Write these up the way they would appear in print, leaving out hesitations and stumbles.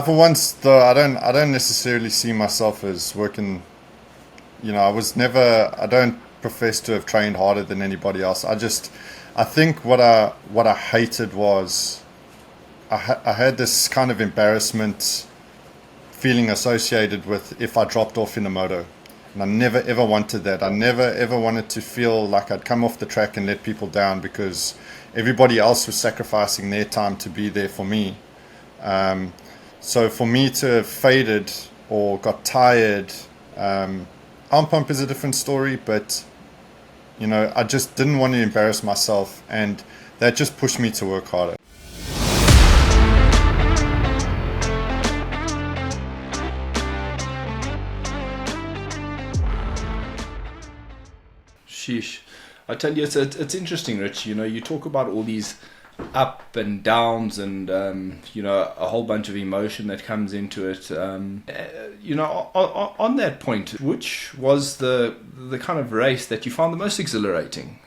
For once, though, I don't necessarily see myself as working. I was never. I don't profess to have trained harder than anybody else. I think what I hated was I had this kind of embarrassment feeling associated with if I dropped off in a moto. And I never ever wanted that. I never ever wanted to feel like I'd come off the track and let people down because everybody else was sacrificing their time to be there for me. So for me to have faded or got tired, arm pump is a different story, but I just didn't want to embarrass myself, and that just pushed me to work harder. Sheesh. I tell you, it's interesting, Rich. You talk about all these up and downs and, a whole bunch of emotion that comes into it. On that point, which was the kind of race that you found the most exhilarating?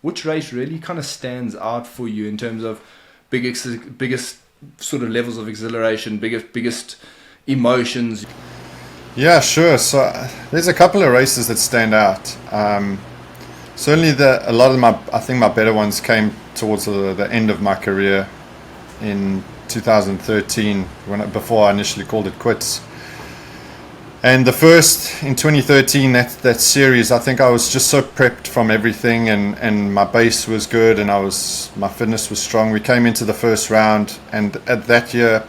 Which race really kind of stands out for you in terms of biggest sort of levels of exhilaration, biggest emotions? Yeah, sure. So there's a couple of races that stand out. Certainly, a lot of I think my better ones came towards the end of my career in 2013, before I initially called it quits. And the first in 2013, that series, I think I was just so prepped from everything, and my base was good, and my fitness was strong. We came into the first round, and at that year,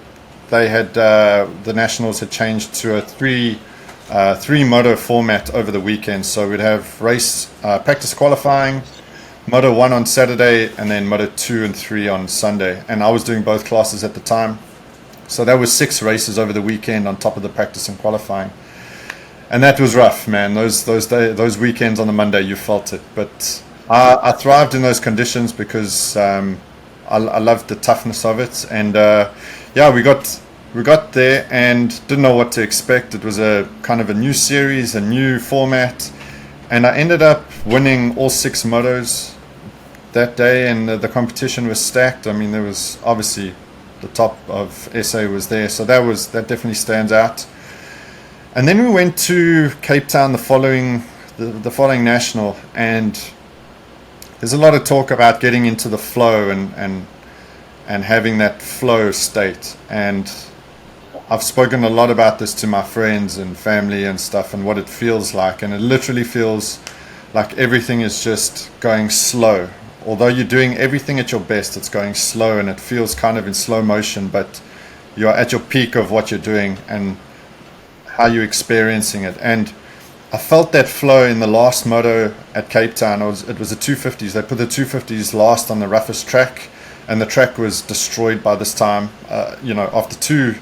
they had the nationals had changed to a three moto format over the weekend. So we'd have practice qualifying, Moto 1 on Saturday, and then Moto 2 and 3 on Sunday. And I was doing both classes at the time. So that was 6 races over the weekend on top of the practice and qualifying. And that was rough, man. Those weekends on the Monday, you felt it. But I thrived in those conditions because I loved the toughness of it. And we got there and didn't know what to expect. It was a kind of a new series, a new format, and I ended up winning all 6 motos that day, and the competition was stacked. I mean, there was obviously the top of SA was there, so that definitely stands out. And then we went to Cape Town the following national, and there's a lot of talk about getting into the flow and having that flow state. And I've spoken a lot about this to my friends and family and stuff, and what it feels like. And it literally feels like everything is just going slow. Although you're doing everything at your best, it's going slow, and it feels kind of in slow motion, but you're at your peak of what you're doing and how you're experiencing it. And I felt that flow in the last moto at Cape Town. It was the 250s. They put the 250s last on the roughest track, and the track was destroyed by this time. After two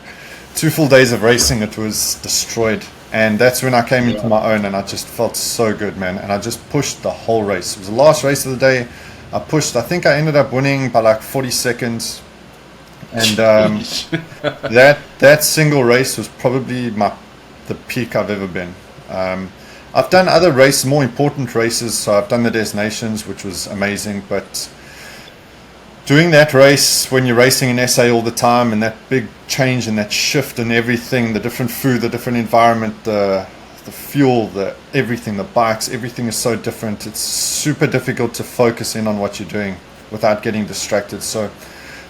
full days of racing, it was destroyed. And that's when I came into my own, and I just felt so good, man. And I just pushed the whole race. It was the last race of the day. I think I ended up winning by like 40 seconds. And that single race was probably the peak I've ever been. I've done other more important races. So I've done the Des Nations, which was amazing. But doing that race when you're racing in SA all the time, and that big change and that shift and everything, the different food, the different environment, the fuel, everything, the bikes, everything is so different. It's super difficult to focus in on what you're doing without getting distracted. So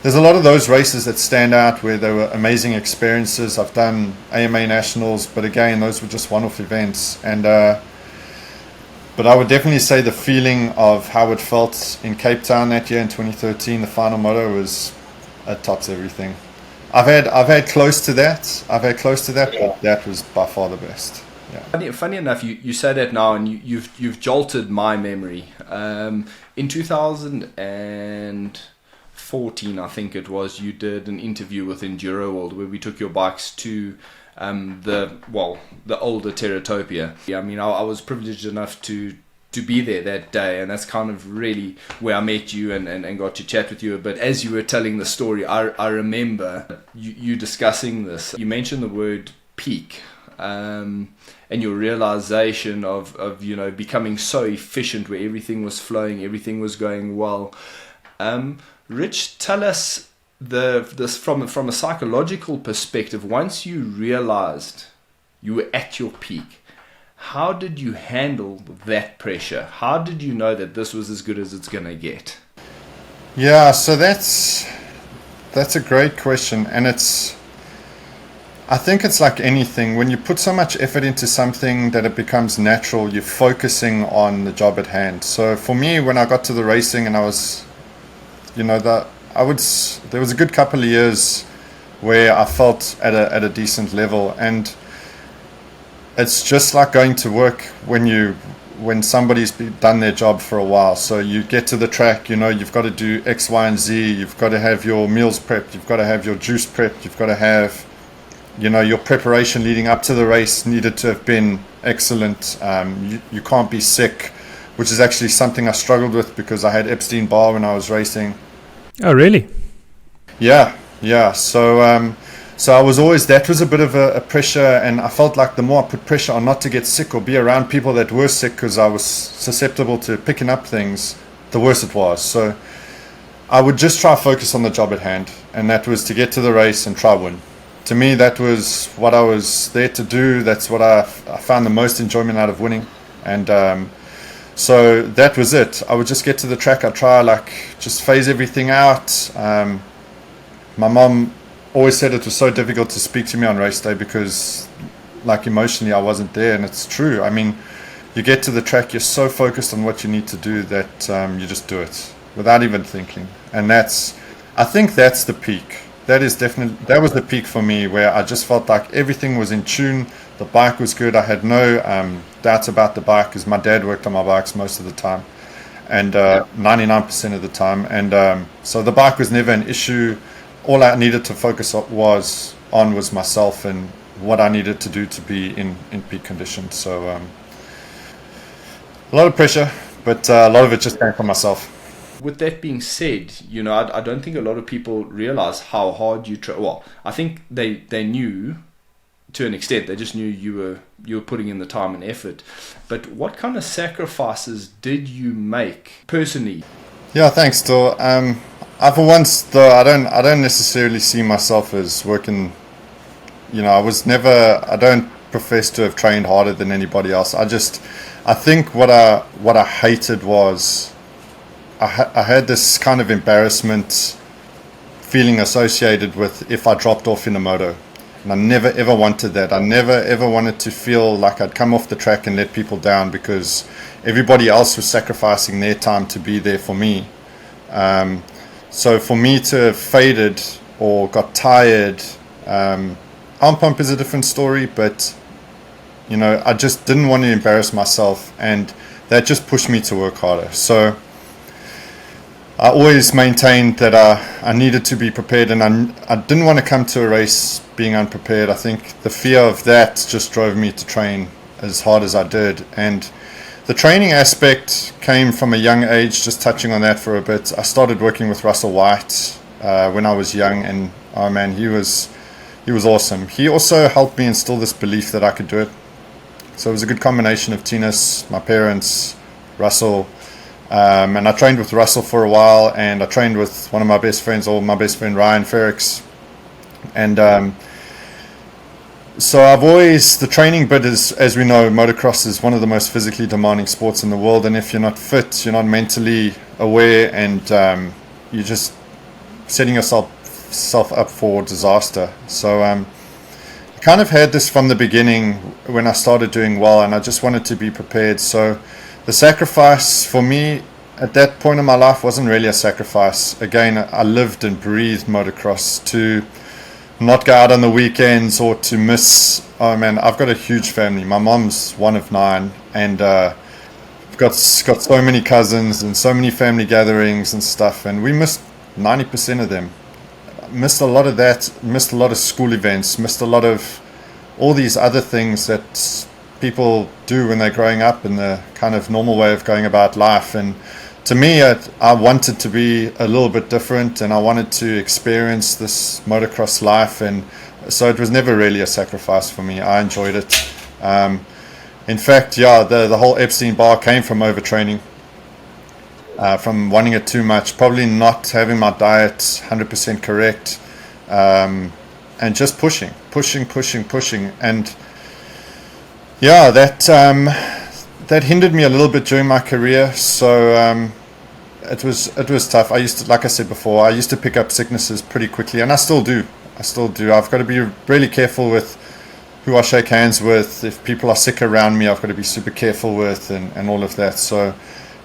there's a lot of those races that stand out where they were amazing experiences. I've done AMA Nationals, but again, those were just one-off events. And but I would definitely say the feeling of how it felt in Cape Town that year in 2013, the final moto, it tops everything. I've had close to that. But that was by far the best. Yeah. Funny enough, you say that now, and you've jolted my memory. In 2014, I think it was, you did an interview with Enduro World where we took your bikes to the older Terratopia. I mean, I was privileged enough to be there that day, and that's kind of really where I met you and got to chat with you. But as you were telling the story, I remember you discussing this. You mentioned the word peak, and your realization of becoming so efficient, where everything was flowing, everything was going well. Rich, tell us this from a psychological perspective, once you realized you were at your peak, how did you handle that pressure? How did you know that this was as good as it's going to get? Yeah, so that's a great question, and I think it's like anything. When you put so much effort into something that it becomes natural, you're focusing on the job at hand. So for me, when I got to the racing and I was, there was a good couple of years where I felt at a decent level, and it's just like going to work when somebody's done their job for a while. So you get to the track, you've got to do X, Y, and Z. You've got to have your meals prepped. You've got to have your juice prepped. You've got to have, your preparation leading up to the race needed to have been excellent. You can't be sick, which is actually something I struggled with because I had Epstein-Barr when I was racing. Oh, really? Yeah. So I was always, that was a bit of a pressure, and I felt like the more I put pressure on not to get sick or be around people that were sick because I was susceptible to picking up things, the worse it was. So I would just try to focus on the job at hand, and that was to get to the race and try win. To me, that was what I was there to do. That's what I found the most enjoyment out of winning. And so that was it. I would just get to the track. I'd try just phase everything out. My mom always said it was so difficult to speak to me on race day because emotionally I wasn't there, and it's true. I mean, you get to the track, you're so focused on what you need to do that you just do it without even thinking. And I think that's the peak. That was the peak for me, where I just felt like everything was in tune. The bike was good. I had no doubts about the bike because my dad worked on my bikes most of the time, and 99% of the time. And so the bike was never an issue. All I needed to focus on was myself and what I needed to do to be in peak condition. So a lot of pressure, but a lot of it just came from myself. With that being said, I don't think a lot of people realize how hard you try. Well, I think they knew to an extent. They just knew you were putting in the time and effort. But what kind of sacrifices did you make personally? Yeah, thanks, Phil. I for once, though, I don't necessarily see myself as working. I don't profess to have trained harder than anybody else. I think what I hated was I had this kind of embarrassment feeling associated with if I dropped off in a moto. And I never ever wanted that. I never ever wanted to feel like I'd come off the track and let people down because everybody else was sacrificing their time to be there for me. So for me to have faded or got tired, arm pump is a different story, but I just didn't want to embarrass myself, and that just pushed me to work harder. So I always maintained that I needed to be prepared, and I didn't want to come to a race being unprepared. I think the fear of that just drove me to train as hard as I did. And the training aspect came from a young age, just touching on that for a bit. I started working with Russell White when I was young, and oh man, he was awesome. He also helped me instill this belief that I could do it. So it was a good combination of Tinas, my parents, Russell, and I trained with Russell for a while, and I trained with one of my best friends, my best friend Ryan Ferrix. And so I've always, the training bit is, as we know, motocross is one of the most physically demanding sports in the world, and if you're not fit, you're not mentally aware, and you're just setting yourself up for disaster. So I kind of had this from the beginning when I started doing well, and I just wanted to be prepared. So the sacrifice for me at that point in my life wasn't really a sacrifice. Again, I lived and breathed motocross. To not go out on the weekends or to miss, oh man, I've got a huge family. My mom's one of 9, and got so many cousins and so many family gatherings and stuff, and we missed 90% of them. Missed a lot of that, missed a lot of school events, missed a lot of all these other things that people do when they're growing up in the kind of normal way of going about life. And to me, I wanted to be a little bit different, and I wanted to experience this motocross life, and so it was never really a sacrifice for me. I enjoyed it. In fact, the whole Epstein-Barr came from overtraining. from wanting it too much, probably not having my diet 100% correct, and just pushing. And yeah, that hindered me a little bit during my career. So it was tough. I used to, like I said before, I used to pick up sicknesses pretty quickly, and I still do. I've got to be really careful with who I shake hands with. If people are sick around me, I've got to be super careful with, and all of that. So,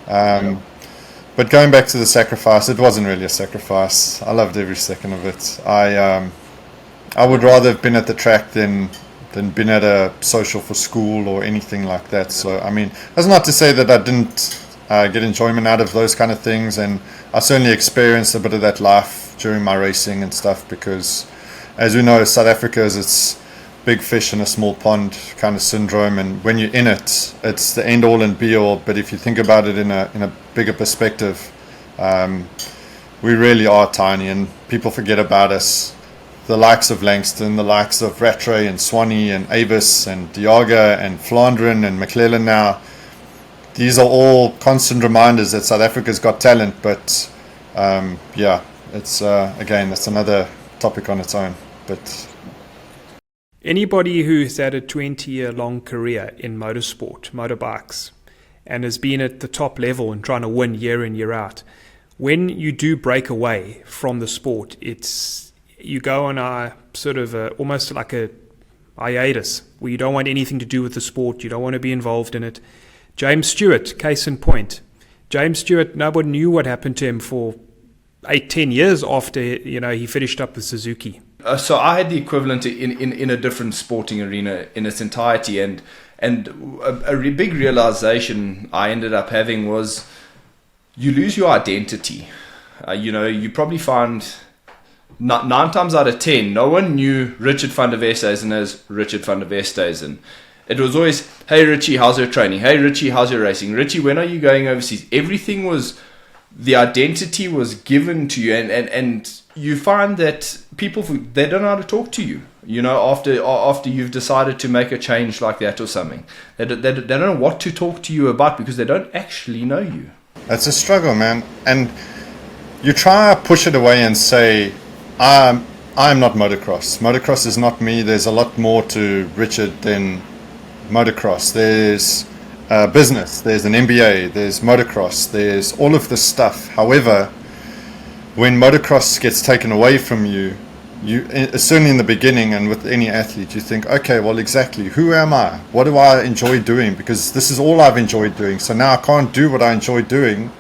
but going back to the sacrifice, it wasn't really a sacrifice. I loved every second of it. I would rather have been at the track than been at a social for school or anything like that. So, I mean, that's not to say that I didn't get enjoyment out of those kind of things, and I certainly experienced a bit of that life during my racing and stuff, because as we know, South Africa is its big fish in a small pond kind of syndrome, and when you're in it, it's the end all and be all. But if you think about it in a bigger perspective, we really are tiny, and people forget about us. The likes of Langston, the likes of Rattray and Swanee and Avis and Diaga and Flandrin and McClellan now, these are all constant reminders that South Africa's got talent. But yeah, it's again, that's another topic on its own. But anybody who's had a 20-year-long career in motorsport, motorbikes, and has been at the top level and trying to win year in, year out, when you do break away from the sport, you go on a sort of almost like a hiatus, where you don't want anything to do with the sport, you don't want to be involved in it. James Stewart, case in point. James Stewart, nobody knew what happened to him for 8-10 years after he finished up with Suzuki. So I had the equivalent in a different sporting arena in its entirety, and a big realization I ended up having was you lose your identity. You probably find 9 times out of 10, no one knew Richard van der Westhuizen as Richard van der Westhuizen. It was always, hey Richie, how's your training? Hey Richie, how's your racing? Richie, when are you going overseas? Everything was, the identity was given to you, and you find that people, they don't know how to talk to you, after you've decided to make a change like that or something. They don't know what to talk to you about, because they don't actually know you. It's a struggle, man. And you try to push it away and say, I'm not motocross. Motocross is not me. There's a lot more to Richard than motocross. There's business, there's an MBA, there's motocross, there's all of this stuff. However, when motocross gets taken away from you, certainly in the beginning and with any athlete, you think, okay, well, exactly, who am I? What do I enjoy doing? Because this is all I've enjoyed doing. So now I can't do what I enjoy doing.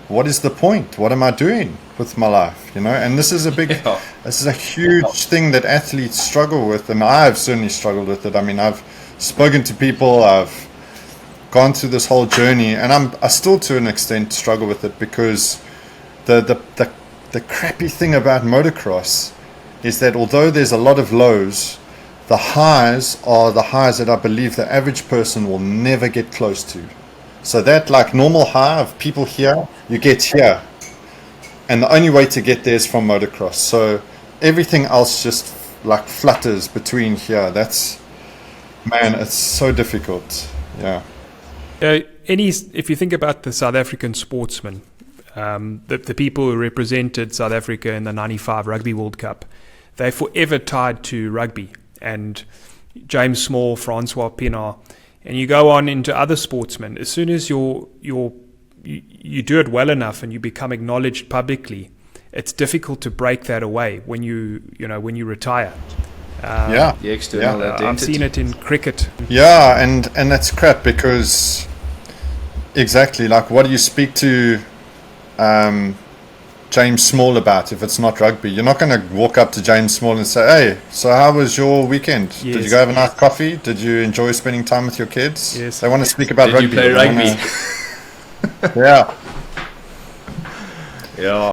What is the point? What am I doing with my life? And this is this is a huge thing that athletes struggle with, and I've certainly struggled with it. I mean, I've spoken to people, I've gone through this whole journey, and I still to an extent struggle with it, because the crappy thing about motocross is that although there's a lot of lows, the highs are the highs that I believe the average person will never get close to. So that like normal high of people here, you get here, and the only way to get there is from motocross. So everything else just like flutters between here. It's so difficult. Yeah. If you think about the South African sportsmen, the people who represented South Africa in the 95 Rugby World Cup, they're forever tied to rugby. And James Small, Francois Pienaar, and you go on into other sportsmen. As soon as you do it well enough and you become acknowledged publicly, it's difficult to break that away when you retire. The external identity. I've seen it in cricket. Yeah, and that's crap, because exactly, like, what do you speak to James Small about if it's not rugby? You're not going to walk up to James Small and say, hey, so how was your weekend? Yes. Did you go have a nice coffee? Did you enjoy spending time with your kids? Yes. They want to speak about rugby. Did you play rugby? Yeah. Yeah.